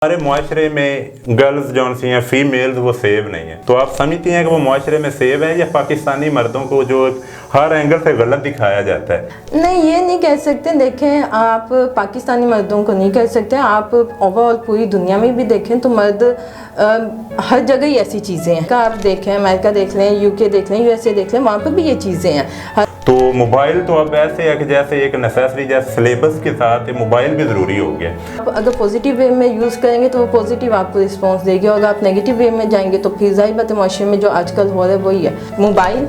हमारे मुआशरे में गर्ल्स जो सी हैं फीमेल्स वो सेव नहीं है, तो आप समझती हैं कि वो मुआशरे में सेव है या पाकिस्तानी मर्दों को जो हर एंगल से गलत दिखाया जाता है? नहीं, ये नहीं कह सकते। देखें, आप पाकिस्तानी मर्दों को नहीं कह सकते। आप ओवरऑल पूरी दुनिया में भी देखें तो मर्द हर जगह ही ऐसी चीज़ें हैं। आप देखें, अमेरिका देख लें, यूके देख लें, यूएसए देख लें, वहाँ पर भी ये चीज़ें हैं। तो मोबाइल तो अब ऐसे है कि जैसे एक नेसेसरी, जैसे सिलेबस के साथ मोबाइल भी ज़रूरी हो गया। आप अगर पॉजिटिव वे में यूज़ करेंगे तो वो पॉजिटिव आपको रिस्पॉन्स देगी, और अगर आप नेगेटिव वे में जाएंगे तो फिर ज़ाहिर बात है माशरे में जो आजकल हो रहा है वही है मोबाइल,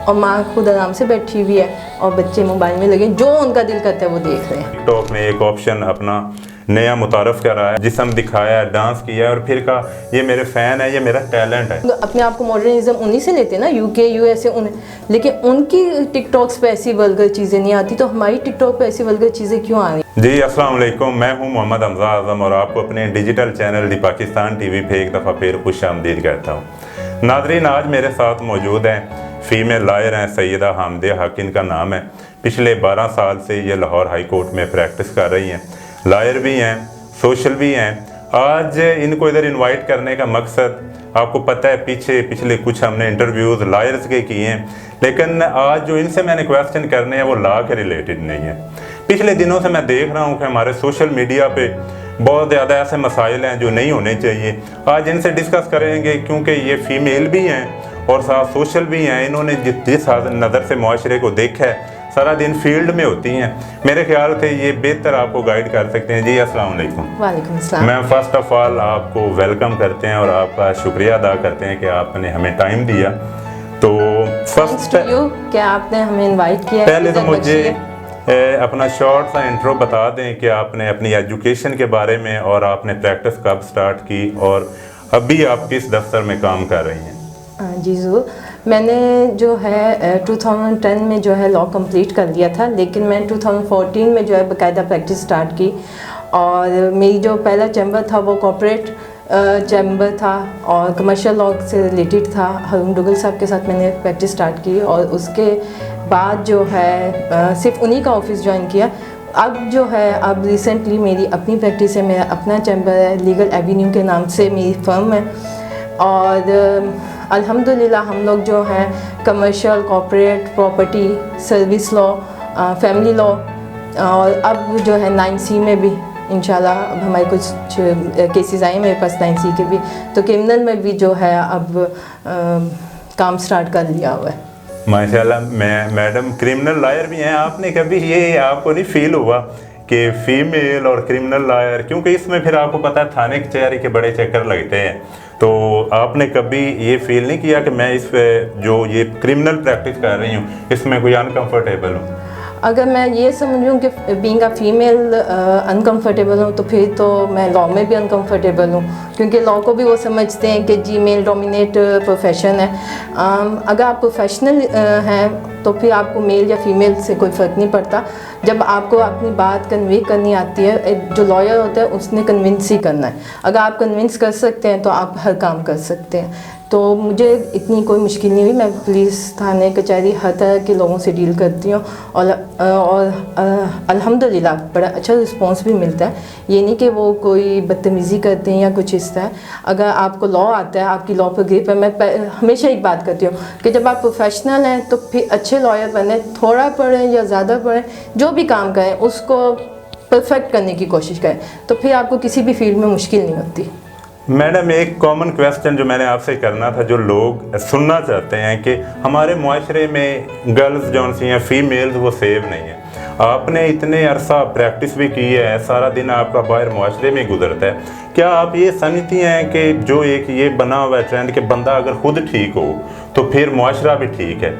और माँ खुद आराम से बैठी हुई है और बच्चे मोबाइल में लगे, जो उनका दिल करता है वो देख रहे हैं। टिकटॉक ने एक ऑप्शन अपना नया मुतारफ़ करा है, जिसम दिखाया है, डांस किया है और फिर कहा ये मेरे फ़ैन है, ये मेरा टैलेंट है। अपने आप को मॉडर्निज्म उन्हीं से लेते हैं ना, यूके यूएसए उन्हें, लेकिन उनकी टिकटॉक्स पे ऐसी वल्गर चीज़ें नहीं आती, तो हमारी टिकटॉक पे ऐसी वल्गर चीज़ें क्यों आ रही? जी अस्सलाम वालेकुम, मैं हूं मोहम्मद हमजा आज़म और आपको अपने डिजिटल चैनल दी पाकिस्तान टीवी पे एक दफ़ा फिर खुश आमदीद कहता हूं। नाज़रीन, आज मेरे साथ मौजूद हैं फ़ीमेल लायर हैं सैयदा हामिदा हक इनका नाम है। पिछले 12 साल से ये लाहौर हाई कोर्ट में प्रैक्टिस कर रही हैं, लायर भी हैं, सोशल भी हैं। आज इनको इधर इनवाइट करने का मकसद आपको पता है, पिछले कुछ हमने इंटरव्यूज़ लायर्स के किए हैं, लेकिन आज जो इनसे मैंने क्वेश्चन करने हैं वो लॉ के रिलेटेड नहीं है। पिछले दिनों से मैं देख रहा हूँ कि हमारे सोशल मीडिया पे बहुत ज़्यादा ऐसे मसाइल हैं जो नहीं होने चाहिए। आज इनसे डिस्कस करेंगे, क्योंकि ये फ़ीमेल भी हैं और साथ सोशल भी हैं। इन्होंने जिस नज़र से मुआशरे को देखा है, सारा दिन फील्ड में होती हैं, मेरे ख्याल से ये बेहतर आपको गाइड कर सकते हैं। जी अस्सलाम वालेकुम। वालेकुम अस्सलाम। मैं फ़र्स्ट ऑफ़ ऑल आपको वेलकम करते हैं और आपका शुक्रिया अदा करते हैं कि आपने हमें टाइम दिया। तो फर्स्ट क्या आपने हमें इनवाइट किया? पहले तो मुझे अपना शॉर्ट सा इंट्रो बता दें कि आपने अपनी एजुकेशन के बारे में और आपने प्रैक्टिस कब स्टार्ट की और अभी आप किस दफ्तर में काम कर रही हैं? जी ज़रूर। मैंने जो है 2010 में जो है लॉ कंप्लीट कर लिया था, लेकिन मैं 2014 में जो है बाकायदा प्रैक्टिस स्टार्ट की, और मेरी जो पहला चैम्बर था वो कॉर्पोरेट चैम्बर था और कमर्शियल लॉ से रिलेटेड था। हारून डुगल साहब के साथ मैंने प्रैक्टिस स्टार्ट की और उसके बाद जो है सिर्फ उन्हीं का ऑफिस ज्वाइन किया। अब जो है अब रिसेंटली मेरी अपनी प्रैक्टिस है, मेरा अपना चैम्बर है, लीगल एवेन्यू के नाम से मेरी फर्म है, और अल्हम्दुलिल्लाह हम लोग जो हैं commercial, corporate, property, service law, family law, और अब जो है 9C में भी इंशाल्लाह अब हमारे कुछ केसेस आए मेरे पास 9C के भी, तो क्रिमिनल में भी जो है अब काम स्टार्ट कर लिया हुआ है। माशाल्लाह। मैडम क्रिमिनल लायर भी हैं। आपने कभी ये आपको नहीं फील हुआ कि फ़ीमेल और क्रिमिनल लायर, क्योंकि इसमें फिर आपको पता है थाने कचहरी के बड़े चक्कर लगते हैं, तो आपने कभी ये फील नहीं किया कि मैं इस जो ये क्रिमिनल प्रैक्टिस कर रही हूँ इसमें कोई अनकंफर्टेबल हूँ? अगर मैं ये समझूँ कि बीइंग अ फीमेल अनकंफर्टेबल हूँ तो फिर तो मैं लॉ में भी अनकंफर्टेबल हूँ, क्योंकि लॉ को भी वो समझते हैं कि जी मेल डोमिनेट प्रोफेशन है। अगर आप प्रोफेशनल हैं तो फिर आपको मेल या फीमेल से कोई फ़र्क नहीं पड़ता। जब आपको अपनी बात कन्वे करनी आती है, जो लॉयर होता है उसने कन्विंस ही करना है। अगर आप कन्विंस कर सकते हैं तो आप हर काम कर सकते हैं। तो मुझे इतनी कोई मुश्किल नहीं हुई। मैं पुलिस, थाने, कचहरी हर तरह के लोगों से डील करती हूँ, और अल्हम्दुलिल्लाह बड़ा अच्छा रिस्पांस भी मिलता है। ये नहीं कि वो कोई बदतमीज़ी करते हैं या कुछ इस तरह। अगर आपको लॉ आता है, आपकी लॉ पर ग्रिप है, मैं हमेशा एक बात करती हूँ कि जब आप प्रोफेशनल हैं तो फिर अच्छे लॉयर बने, थोड़ा पढ़ें या ज़्यादा पढ़ें, जो भी काम करें उसको परफेक्ट करने की कोशिश करें, तो फिर आपको किसी भी फील्ड में मुश्किल नहीं होती। मैडम, एक कॉमन क्वेश्चन जो मैंने आपसे करना था, जो लोग सुनना चाहते हैं कि हमारे मुआशरे में गर्ल्स जो सी हैं फीमेल्स वो सेव नहीं है। आपने इतने अरसा प्रैक्टिस भी की है, सारा दिन आपका बाहर मुआशरे में गुजरता है, क्या आप ये समझती हैं कि जो एक ये बना हुआ है ट्रेंड कि बंदा अगर खुद ठीक हो तो फिर मुआशरा भी ठीक है,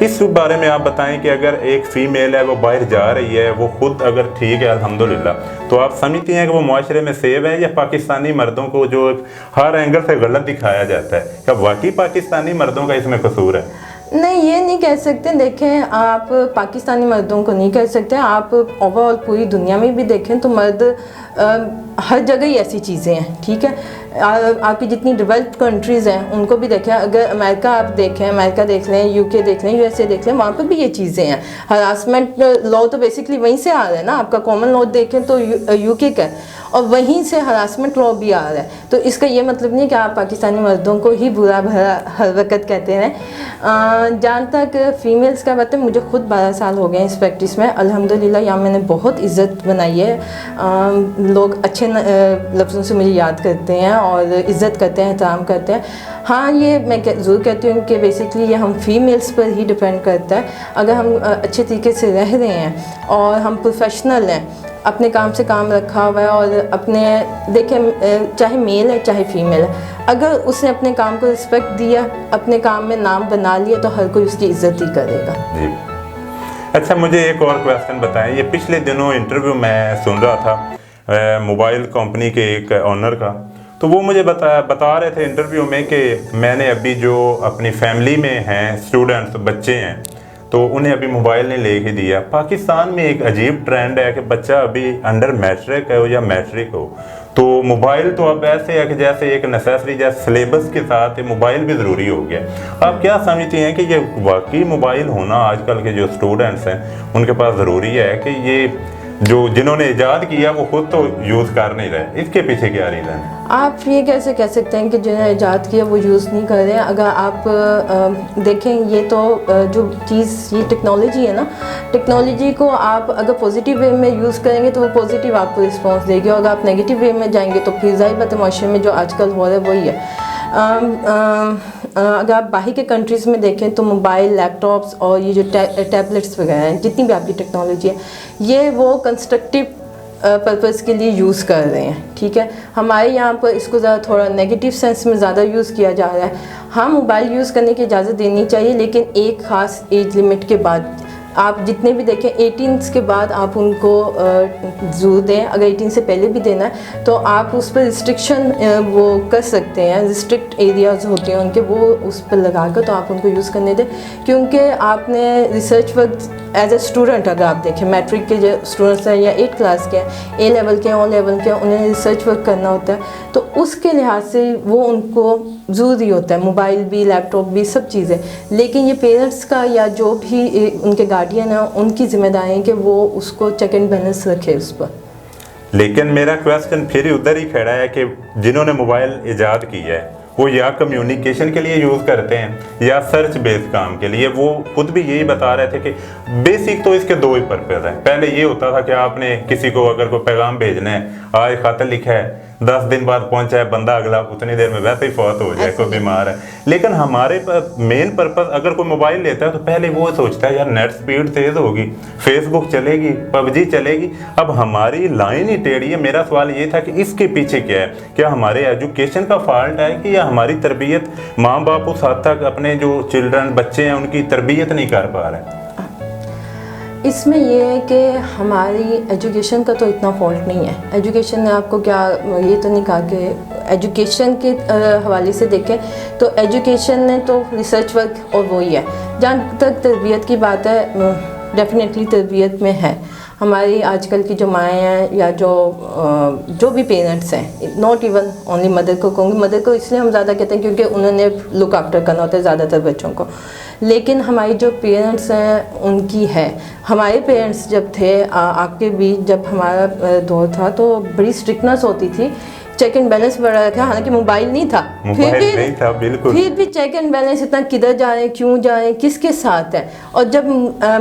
इस बारे में आप बताएं कि अगर एक फ़ीमेल है वो बाहर जा रही है, वो खुद अगर ठीक है अल्हम्दुलिल्लाह, तो आप समझती हैं कि वो मुआशरे में सेव है या पाकिस्तानी मर्दों को जो हर एंगल से गलत दिखाया जाता है, क्या वाकई पाकिस्तानी मर्दों का इसमें कसूर है? नहीं, ये नहीं कह सकते। देखें, आप पाकिस्तानी मर्दों को नहीं कह सकते। आप ओवरऑल पूरी दुनिया में भी देखें तो मर्द हर जगह ही ऐसी चीज़ें हैं, ठीक है। आपकी जितनी डेवलप्ड कंट्रीज़ हैं उनको भी देखें, अगर अमेरिका आप देखें, अमेरिका देख लें, यूके देख लें, यूएसए देख लें, वहाँ पर भी ये चीज़ें हैं। हरासमेंट लॉ तो बेसिकली वहीं से आ रहा है ना। आपका कॉमन लॉ देखें तो यूके का है, और वहीं से हरासमेंट लॉ भी आ रहा है। तो इसका ये मतलब नहीं कि आप पाकिस्तानी मर्दों को ही बुरा भला हर वक्त कहते हैं। जहाँ तक फ़ीमेल्स का बात है, मुझे खुद 12 साल हो गए हैं इस प्रैक्टिस में, अल्हम्दुलिल्लाह यहाँ मैंने बहुत इज़्ज़त बनाई है। लोग अच्छे लफ्ज़ों से मुझे याद करते हैं और इज़्ज़त करते हैं, एहतराम करते हैं। हाँ, ये मैं ज़रूर कहती हूँ कि बेसिकली ये हम फीमेल्स पर ही डिपेंड करता है। अगर हम अच्छे तरीके से रह रहे हैं और हम प्रोफेशनल हैं, अपने काम से काम रखा हुआ है और अपने देखें, चाहे मेल है चाहे फीमेल है, अगर उसने अपने काम को रिस्पेक्ट दिया, अपने काम में नाम बना लिया, तो हर कोई उसकी इज़्ज़त ही करेगा। जी। अच्छा, मुझे एक और क्वेश्चन बताएं। ये पिछले दिनों इंटरव्यू मैं सुन रहा था मोबाइल कंपनी के एक ऑनर का, तो वो मुझे बता रहे थे इंटरव्यू में कि मैंने अभी जो अपनी फैमिली में हैं स्टूडेंट्स, बच्चे हैं, तो उन्हें अभी मोबाइल नहीं लेके दिया। पाकिस्तान में एक अजीब ट्रेंड है कि बच्चा अभी अंडर मैट्रिक है या मैट्रिक हो, तो मोबाइल तो अब ऐसे है कि जैसे एक नेसेसरी, जैसे सिलेबस के साथ मोबाइल भी ज़रूरी हो गया। आप क्या समझती हैं कि ये वाकई मोबाइल होना आजकल के जो स्टूडेंट्स हैं उनके पास ज़रूरी है कि ये जो जिन्होंने ईजाद किया वो खुद तो यूज़ कर नहीं रहे, इसके पीछे क्या रीज़न है? आप ये कैसे कह सकते हैं कि जिन्हें ईजाद किया वो यूज़ नहीं कर रहे हैं? अगर आप देखें, ये तो जो चीज़, ये टेक्नोलॉजी है ना, टेक्नोलॉजी को आप अगर पॉजिटिव वे में यूज़ करेंगे तो वो पॉजिटिव आपको रिस्पॉन्स देगी, और अगर आप नेगेटिव वे में जाएंगे तो फिर ज़ाहिर बात है माशरे में जो आजकल हो रहा है वही है। अगर आप बाहर के कंट्रीज़ में देखें तो मोबाइल, लैपटॉप्स और ये जो टैबलेट्स वगैरह हैं, जितनी भी आपकी टेक्नोलॉजी है, ये वो कंस्ट्रक्टिव पर्पज़ के लिए यूज़ कर रहे हैं। ठीक है, हमारे यहाँ पर इसको ज़्यादा थोड़ा नेगेटिव सेंस में ज़्यादा यूज़ किया जा रहा है। हाँ, मोबाइल यूज़ करने की इजाज़त देनी चाहिए, लेकिन एक ख़ास एज लिमिट के बाद। आप जितने भी देखें 18 के बाद आप उनको ज़रूर दें। अगर 18 से पहले भी देना है तो आप उस पर रिस्ट्रिक्शन वो कर सकते हैं, रिस्ट्रिक्ट एरियाज़ होते हैं उनके, वो उस पर लगा कर तो आप उनको यूज़ करने दें। क्योंकि आपने research work as a student, अगर आप देखें मैट्रिक के जो स्टूडेंट्स हैं या 8 क्लास के हैं, ए लेवल के हैं, ओ लेवल के हैं, उन्हें रिसर्च वर्क करना होता है, तो उसके लिहाज से वो उनको ज़रूरी होता है, मोबाइल भी, लैपटॉप भी, सब चीज़ें। लेकिन ये पेरेंट्स का या जो भी उनके गार्डियन है, उनकी जिम्मेदारी है कि वो उसको चेक एंड बैलेंस रखे उस पर। लेकिन मेरा क्वेश्चन फिर उधर ही खड़ा है कि जिन्होंने मोबाइल ईजाद किया है वो या कम्युनिकेशन के लिए यूज़ करते हैं या सर्च बेस्ड काम के लिए। वो खुद भी यही बता रहे थे कि बेसिक तो इसके 2 ही पर्पज़ हैं। पहले ये होता था कि आपने किसी को अगर कोई पैगाम भेजना है, आज खत लिखा है, 10 दिन बाद पहुंचा है बंदा, अगला उतनी देर में वैसे ही फौत हो जाए, कोई बीमार है। लेकिन हमारे मेन पर्पज़, अगर कोई मोबाइल लेता है तो पहले वो सोचता है यार नेट स्पीड तेज़ होगी, फेसबुक चलेगी, पबजी चलेगी। अब हमारी लाइन ही टेढ़ी है। मेरा सवाल ये था कि इसके पीछे क्या है? क्या हमारे एजुकेशन का फॉल्ट है कि या हमारी तरबियत, माँ बाप उस हद तक अपने जो चिल्ड्रन, बच्चे हैं, उनकी तरबियत नहीं कर पा रहे? इसमें ये है कि हमारी एजुकेशन का तो इतना फॉल्ट नहीं है। एजुकेशन ने आपको क्या, ये तो नहीं कहा कि एजुकेशन के हवाले से देखें तो एजुकेशन ने तो रिसर्च वर्क और वही है। जहाँ तक तरबियत की बात है, डेफिनेटली तरबियत में है। हमारी आजकल की जो माएँ हैं या जो भी पेरेंट्स हैं, नॉट इवन ओनली मदर को कहूँगी, मदर को इसलिए हम ज़्यादा कहते हैं क्योंकि उन्होंने लुक आफ्टर करना होता है ज़्यादातर बच्चों को। लेकिन हमारी जो पेरेंट्स हैं उनकी है। हमारे पेरेंट्स जब थे, आपके भी जब हमारा दौर था तो बड़ी स्ट्रिक्टनेस होती थी, चेक एंड बैलेंस बढ़ा रखा। हालांकि मोबाइल नहीं था, फिर भी चेक एंड बैलेंस इतना, किधर जा रहे हैं, क्यों जा रहे हैं, किसके साथ है। और जब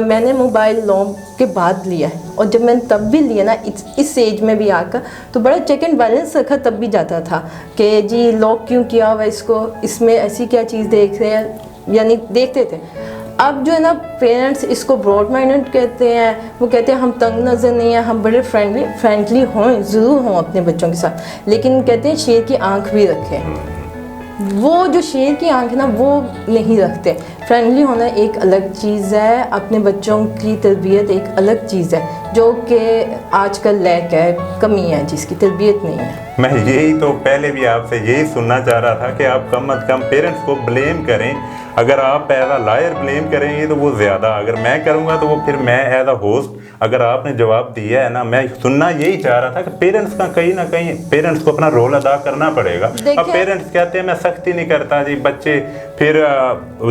मैंने मोबाइल लॉन्ग के बाद लिया और जब मैंने तब भी लिया ना, इस एज में भी आकर, तो बड़ा चेक एंड बैलेंस रखा तब भी जाता था कि जी लॉक क्यों किया हुआ इसको, इसमें ऐसी क्या चीज़ देख रहे हैं, यानी देखते थे। अब जो है ना, पेरेंट्स इसको ब्रॉड माइंडेड कहते हैं। वो कहते हैं हम तंग नज़र नहीं है, हम बड़े फ्रेंडली हों, ज़रूर हों अपने बच्चों के साथ, लेकिन कहते हैं शेर की आंख भी रखें। वो जो शेर की आंख है ना, वो नहीं रखते। फ्रेंडली होना एक अलग चीज़ है, अपने बच्चों की तरबियत एक अलग चीज़ है, जो कि आजकल लैक है, कमी है, जिसकी तरबियत नहीं है। मैं यही तो पहले भी आपसे यही सुनना चाह रहा था कि आप कम अज़ कम पेरेंट्स को ब्लेम करें। अगर आप एज अ लायर ब्लेम करेंगे तो वो ज़्यादा, अगर मैं करूँगा तो वो फिर मैं एज अ होस्ट, अगर आपने जवाब दिया है ना, मैं सुनना यही चाह रहा था कि पेरेंट्स का कहीं ना कहीं पेरेंट्स को अपना रोल अदा करना पड़ेगा। अब पेरेंट्स कहते हैं मैं सख्ती नहीं करता जी, बच्चे फिर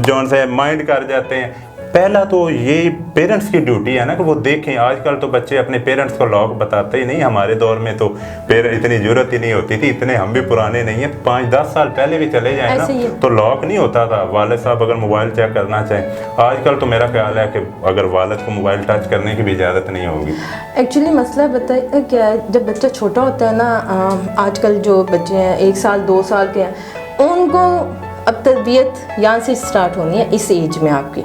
जौन से माइंड कर जाते हैं। पहला तो ये पेरेंट्स की ड्यूटी है ना कि वो देखें। आजकल तो बच्चे अपने पेरेंट्स को लॉक बताते ही नहीं। हमारे दौर में तो इतनी ज़रूरत ही नहीं होती थी, इतने हम भी पुराने नहीं हैं। 5-10 साल पहले भी चले जाए ना तो लॉक नहीं होता था। वालिद साहब अगर मोबाइल चेक करना चाहें, आजकल तो मेरा ख्याल है कि अगर वालिद को मोबाइल टच करने की भी इजाज़त नहीं होगी। एक्चुअली मसला बताइए क्या है, जब बच्चा छोटा होता है ना, आजकल जो बच्चे हैं 1 साल 2 साल के हैं, उनको अब तरबियत यहाँ से स्टार्ट होनी है। इस एज में आपकी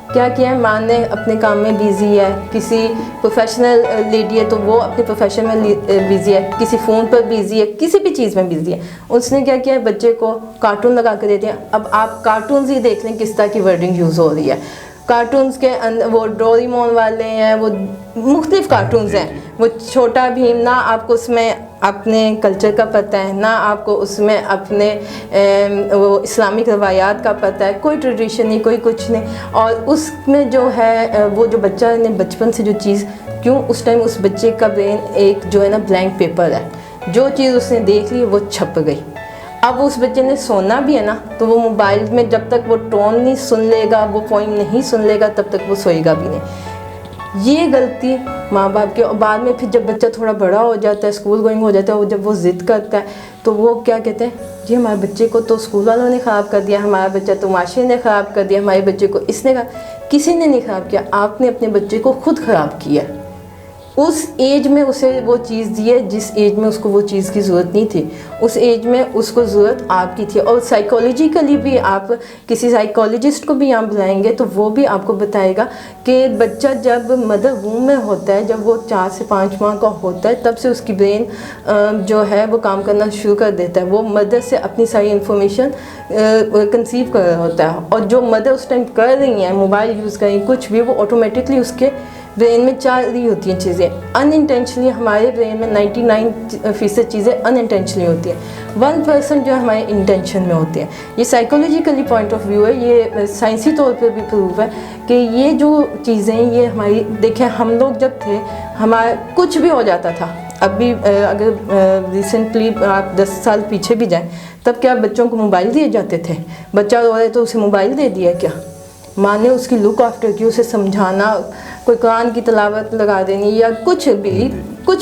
क्या किया है, माँ ने अपने काम में बिज़ी है, किसी प्रोफेशनल लेडी है तो वो अपने प्रोफेशन में बिज़ी है, किसी फ़ोन पर बिज़ी है, किसी भी चीज़ में बिज़ी है। उसने क्या किया है, बच्चे को कार्टून लगा कर दे दिया। अब आप कार्टून्स ही देख लें किस तरह की वर्डिंग यूज़ हो रही है। कार्टून्स के अंदर वो डोरेमोन वाले हैं, वो मुख्तलिफ कार्टून्स हैं, वो छोटा भीम, ना आपको उसमें अपने कल्चर का पता है, ना आपको उसमें अपने वो इस्लामिक रवायात का पता है, कोई ट्रेडिशन नहीं, कोई कुछ नहीं। और उसमें जो है वो जो बच्चा ने बचपन से जो चीज़, क्यों उस टाइम उस बच्चे का ब्रेन एक जो है ना ब्लैंक पेपर है, जो चीज़ उसने देख ली वो छप गई। अब उस बच्चे ने सोना भी है ना, तो वो मोबाइल में जब तक वो टोन नहीं सुन लेगा, वो पॉइंट नहीं सुन लेगा, तब तक वो सोएगा भी नहीं। ये गलती माँ बाप की। और बाद में फिर जब बच्चा थोड़ा बड़ा हो जाता है, स्कूल गोइंग हो जाता है, वो जब वो ज़िद करता है तो वो क्या कहते हैं, जी हमारे बच्चे को तो स्कूल वालों ने ख़राब कर दिया, हमारा बच्चा तो माशरे ने ख़राब कर दिया, हमारे बच्चे को इसने किसी ने नहीं ख़राब किया, आपने अपने बच्चे को खुद ख़राब किया। उस एज में उसे वो चीज़ दी है जिस एज में उसको वो चीज़ की ज़रूरत नहीं थी, उस एज में उसको ज़रूरत आपकी थी। और साइकोलॉजिकली भी आप किसी साइकोलॉजिस्ट को भी यहाँ बुलाएंगे तो वो भी आपको बताएगा कि बच्चा जब मदर वूम में होता है, जब वो 4 से 5 माह का होता है, तब से उसकी ब्रेन जो है वो काम करना शुरू कर देता है। वो मदर से अपनी सारी इन्फॉर्मेशन कंसीव कर रहा होता है, और जो मदर उस टाइम कर रही हैं, मोबाइल यूज़ कर रही हैं, कुछ भी, वो ऑटोमेटिकली उसके ब्रेन में चल रही होती हैं चीज़ें अनइंटेंशनली। हमारे ब्रेन में 99% चीज़ें अनइंटेंशनली होती हैं, 1% जो हमारे इंटेंशन में होती हैं। ये साइकोलॉजिकली पॉइंट ऑफ व्यू है, ये साइंसी तौर पे भी प्रूव है कि ये जो चीज़ें ये हमारी, देखें हम लोग जब थे, हमारा कुछ भी हो जाता था। अभी अगर रिसेंटली आप 10 साल पीछे भी जाएं, तब क्या बच्चों को मोबाइल दिए जाते थे? बच्चा रो रहा है तो उसे मोबाइल दे दिया क्या? माँ ने उसकी लुक आफ्टर की, उसे समझाना, कोई कुरान की तिलावत लगा देनी या कुछ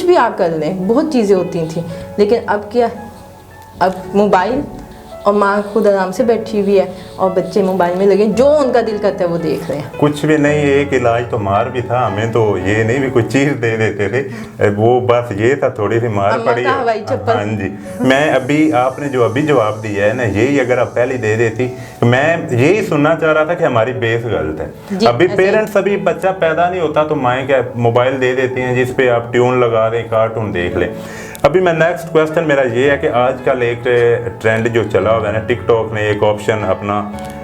भी आप कर लें, बहुत चीज़ें होती थी। लेकिन अब क्या, अब मोबाइल, और माँ खुद आराम से बैठी हुई है और बच्चे मोबाइल में लगे, जो उनका दिल करता है वो देख रहे हैं। कुछ भी नहीं, एक इलाज तो मार भी था। हमें तो ये नहीं भी कुछ चीज़ दे देते थे, वो बस ये था थोड़ी सी मार पड़ी। हाँ जी, मैं अभी आपने जो अभी जवाब दिया है ना, यही अगर आप पहले दे देती, मैं यही सुनना चाह रहा था कि हमारी बेस गलत है। अभी पेरेंट्स, अभी बच्चा पैदा नहीं होता तो माएँ क्या मोबाइल दे देती हैं जिसपे आप ट्यून लगा दें, कार्टून देख लें। अभी मैं नेक्स्ट क्वेश्चन मेरा ये है कि आजकल एक ट्रेंड जो चला हुआ है ना, टिकटॉक ने एक ऑप्शन अपना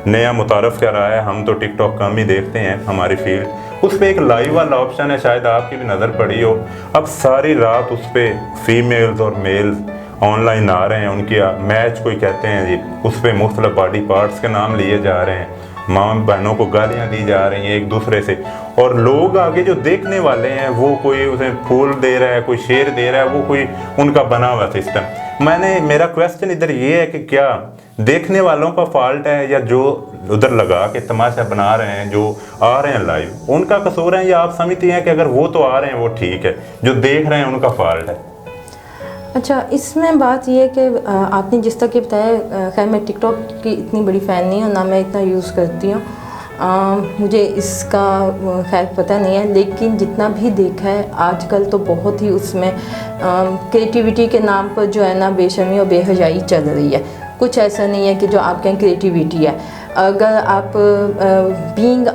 नया मुतारफ़ कर रहा है। हम तो टिकटॉक कम ही देखते हैं हमारी फील्ड, उस पर एक लाइव वाला ऑप्शन है, शायद आपकी भी नज़र पड़ी हो। अब सारी रात उस पर फीमेल्स और मेल्स ऑनलाइन आ रहे हैं, उनकी मैच कोई कहते हैं जी, उस पर मुख्तलिफ बॉडी पार्ट्स के नाम लिए जा रहे हैं, माँ बहनों को गालियाँ दी जा रही हैं एक दूसरे से, और लोग आगे जो देखने वाले हैं वो कोई उसे फूल दे रहा है, कोई शेर दे रहा है, वो कोई उनका बना हुआ सिस्टम। मेरा क्वेश्चन इधर ये है कि क्या देखने वालों का फॉल्ट है या जो उधर लगा के तमाशा बना रहे हैं, जो आ रहे हैं लाइव, उनका कसूर है, या आप समझती हैं कि अगर वो तो आ रहे हैं वो ठीक है, जो देख रहे हैं उनका फॉल्ट है? अच्छा, इसमें बात ये है कि आपने जिस तक बताया, खैर मैं टिकटॉक की इतनी बड़ी फ़ैन नहीं हूँ, ना मैं इतना यूज़ करती हूँ, मुझे इसका खैर पता नहीं है। लेकिन जितना भी देखा है आजकल तो बहुत ही उसमें क्रिएटिविटी के नाम पर जो है ना बेशर्मी और बेहयाई चल रही है। कुछ ऐसा नहीं है कि जो आप कहें क्रिएटिविटी है। अगर आप बीइंग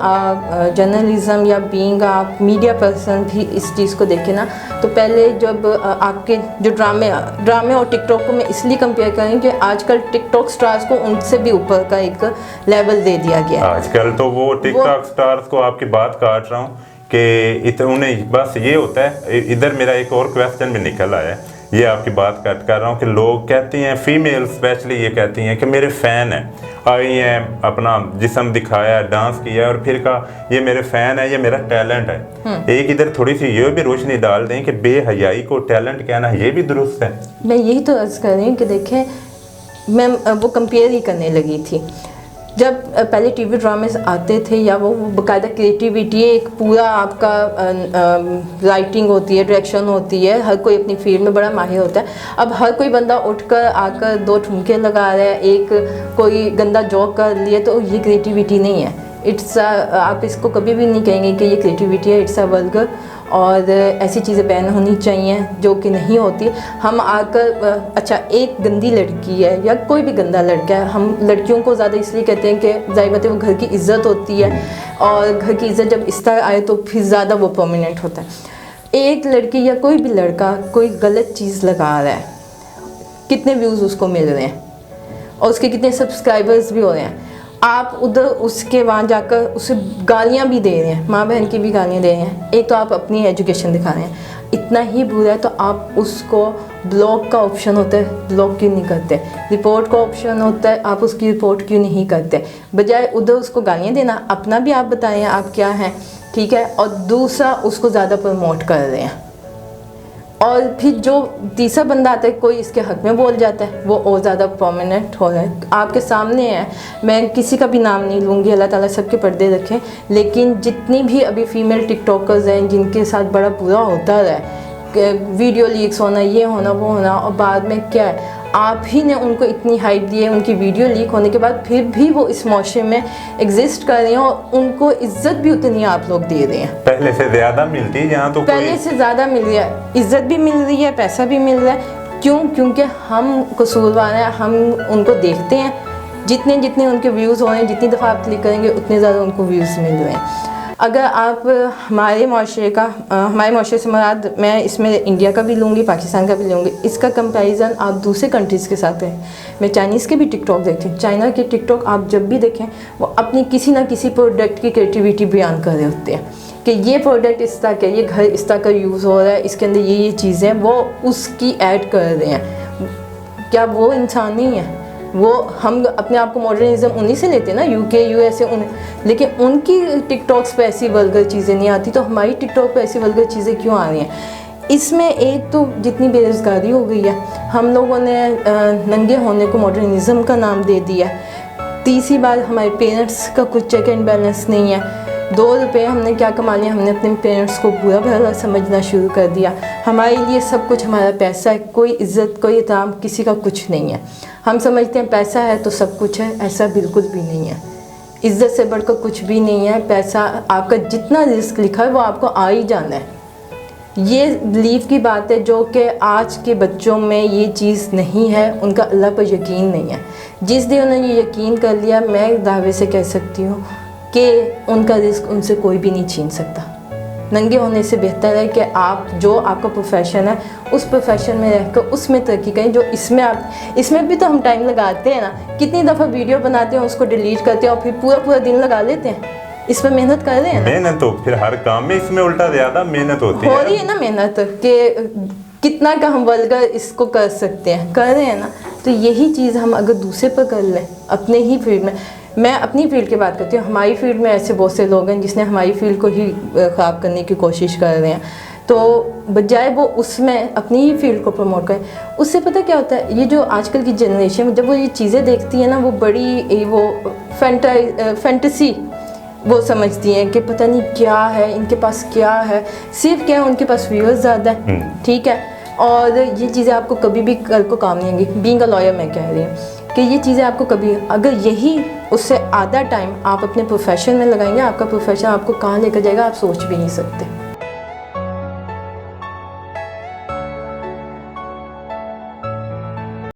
जर्नलिज्म या बीइंग आप मीडिया पर्सन भी इस चीज़ को देखें ना, तो पहले जब आपके जो ड्रामे और टिकटॉक को मैं इसलिए कंपेयर करें कि आजकल टिकटॉक स्टार्स को उनसे भी ऊपर का एक लेवल दे दिया गया है। आजकल तो वो टिकटॉक स्टार्स को आपकी बात काट रहा हूँ कि उन्हें बस ये होता है। इधर मेरा एक और क्वेश्चन भी निकल आया है, ये आपकी बात कट कर रहा हूँ कि लोग कहती हैं, फीमेल स्पेशली ये कहती हैं कि मेरे फ़ैन हैं, आई हैं, अपना जिस्म दिखाया, डांस किया और फिर कहा ये मेरे फ़ैन है, ये मेरा टैलेंट है। एक इधर थोड़ी सी ये भी रोशनी डाल दें कि बेहयाई को टैलेंट कहना ये भी दुरुस्त है। मैं यही तो अर्ज़ कर रही हूँ कि देखें, मैं वो कंपेयर ही करने लगी थी। जब पहले टीवी ड्रामेस आते थे या वो बाकायदा क्रिएटिविटी, एक पूरा आपका राइटिंग होती है, डायरेक्शन होती है, हर कोई अपनी फील्ड में बड़ा माहिर होता है। अब हर कोई बंदा उठकर आकर 2 ठुमके लगा रहा है, एक कोई गंदा जोक कर लिए, तो ये क्रिएटिविटी नहीं है। आप इसको कभी भी नहीं कहेंगे कि ये क्रिएटिविटी है, इट्स अ वल्गर। और ऐसी चीज़ें बैन होनी चाहिए जो कि नहीं होती। हम आकर अच्छा एक गंदी लड़की है या कोई भी गंदा लड़का है, हम लड़कियों को ज़्यादा इसलिए कहते हैं कि ज़ाहिर बात है वो घर की इज़्ज़त होती है, और घर की इज़्ज़त जब इस तरह आए तो फिर ज़्यादा वो परमानेंट होता है। एक लड़की या कोई भी लड़का कोई गलत चीज़ लगा रहा है, कितने व्यूज़ उसको मिल रहे हैं और उसके कितने सब्सक्राइबर्स भी हो रहे हैं, आप उधर उसके वहाँ जाकर उसे गालियाँ भी दे रहे हैं, माँ बहन की भी गालियाँ दे रहे हैं। एक तो आप अपनी एजुकेशन दिखा रहे हैं, इतना ही बुरा है तो आप उसको ब्लॉक का ऑप्शन होता है, ब्लॉक क्यों नहीं करते? रिपोर्ट का ऑप्शन होता है, आप उसकी रिपोर्ट क्यों नहीं करते? बजाय उधर उसको गालियाँ देना, अपना भी आप बताएं आप क्या हैं, ठीक है, और दूसरा उसको ज़्यादा प्रमोट कर रहे हैं। और फिर जो तीसरा बंदा आता है कोई इसके हक़ में बोल जाता है, वो और ज़्यादा प्रोमिनेंट हो रहा है। आपके सामने है, मैं किसी का भी नाम नहीं लूँगी, अल्लाह ताला सबके पर्दे रखें, लेकिन जितनी भी अभी फ़ीमेल टिकटॉकर्स हैं जिनके साथ बड़ा बुरा होता रहा है, वीडियो लीक्स होना, ये होना वो होना, और बाद में क्या है, आप ही ने उनको इतनी हाइप दी है, उनकी वीडियो लीक होने के बाद फिर भी वो इस मौशे में एग्जिस्ट कर रही हैं और उनको इज्जत भी उतनी आप लोग दे रहे हैं। पहले से ज़्यादा मिलती है यहाँ, तो पहले से ज़्यादा मिल रही है, इज्जत भी मिल रही है, पैसा भी मिल रहा है। क्यों? क्योंकि हम कसूरवार हैं, हम उनको देखते हैं, जितने जितने उनके व्यूज़ हो रहे हैं, जितनी दफ़ा आप क्लिक करेंगे उतने ज़्यादा उनको व्यूज़ मिल रहे हैं। अगर आप हमारे माशरे से मुराद, मैं इसमें इंडिया का भी लूँगी, पाकिस्तान का भी लूँगी, इसका कंपैरिजन आप दूसरे कंट्रीज़ के साथ करें। मैं चाइनीज़ के भी टिकटॉक देखती हूँ, चाइना के टिकटॉक आप जब भी देखें वो अपनी किसी ना किसी प्रोडक्ट की क्रिएटिविटी बयान कर रहे होते हैं कि ये प्रोडक्ट इस तरह का, ये घर इस तरह का यूज़ हो रहा है, इसके अंदर ये चीज़ें, वो उसकी ऐड कर रहे हैं। क्या वो इंसान नहीं है? वो हम अपने आप को मॉडर्निज्म उन्हीं से लेते हैं ना, यूके यूएसए उन, लेकिन उनकी टिकटॉक्स पे ऐसी वल्गर चीज़ें नहीं आती, तो हमारी टिकटॉक पे ऐसी वल्गर चीज़ें क्यों आ रही हैं? इसमें एक तो जितनी बेरोज़गारी हो गई है, हम लोगों ने नंगे होने को मॉडर्निज्म का नाम दे दिया। तीसरी बात, हमारे पेरेंट्स का कुछ चेक एंड बैलेंस नहीं है। 2 रुपये हमने क्या कमा लिया, हमने अपने पेरेंट्स को बुरा भला समझना शुरू कर दिया। हमारे लिए सब कुछ हमारा पैसा है, कोई इज़्ज़त कोई एहतराम किसी का कुछ नहीं है। हम समझते हैं पैसा है तो सब कुछ है, ऐसा बिल्कुल भी नहीं है। इज़्ज़त से बढ़कर कुछ भी नहीं है। पैसा, आपका जितना रिस्क लिखा है वो आपको आ ही जाना है। ये बिलीव की बात है जो कि आज के बच्चों में ये चीज़ नहीं है, उनका अल्लाह पर यकीन नहीं है। जिस दिन उन्होंने ये यकीन कर लिया, मैं दावे से कह सकती हूँ कि उनका रिस्क उनसे कोई भी नहीं छीन सकता। नंगे होने से बेहतर है कि आप जो आपका प्रोफेशन है उस प्रोफेशन में रहकर उसमें तरक्की करें। जो इसमें भी तो हम टाइम लगाते हैं ना, कितनी दफ़ा वीडियो बनाते हैं, उसको डिलीट करते हैं और फिर पूरा दिन लगा लेते हैं, इस पर मेहनत कर रहे हैं ना। मेहनत तो फिर हर काम में इसमें उल्टा ज़्यादा मेहनत होती है। हो रही है ना मेहनत, कि कितना का हम वल्गर इसको कर सकते हैं, कर रहे हैं ना। तो यही चीज़ हम अगर दूसरे पर कर लें, अपने ही फील्ड में, मैं अपनी फील्ड की बात करती हूँ, हमारी फील्ड में ऐसे बहुत से लोग हैं जिसने हमारी फील्ड को ही ख़राब करने की कोशिश कर रहे हैं, तो बजाय वो उसमें अपनी ही फील्ड को प्रमोट करें। उससे पता क्या होता है, ये जो आजकल की जनरेशन जब वो ये चीज़ें देखती है ना, वो बड़ी वो फैंटेसी वो समझती हैं कि पता नहीं क्या है, इनके पास क्या है, सिर्फ क्या है, उनके पास व्यूअर्स ज़्यादा है, ठीक है। और ये चीज़ें आपको कभी भी कल को काम नहीं आएंगी। बीइंग अ लॉयर मैं कह रही हूँ कि ये चीज़ें आपको कभी, अगर यही उससे आधा टाइम आप अपने प्रोफेशन में लगाएंगे, आपका प्रोफेशन आपको कहाँ लेकर जाएगा आप सोच भी नहीं सकते।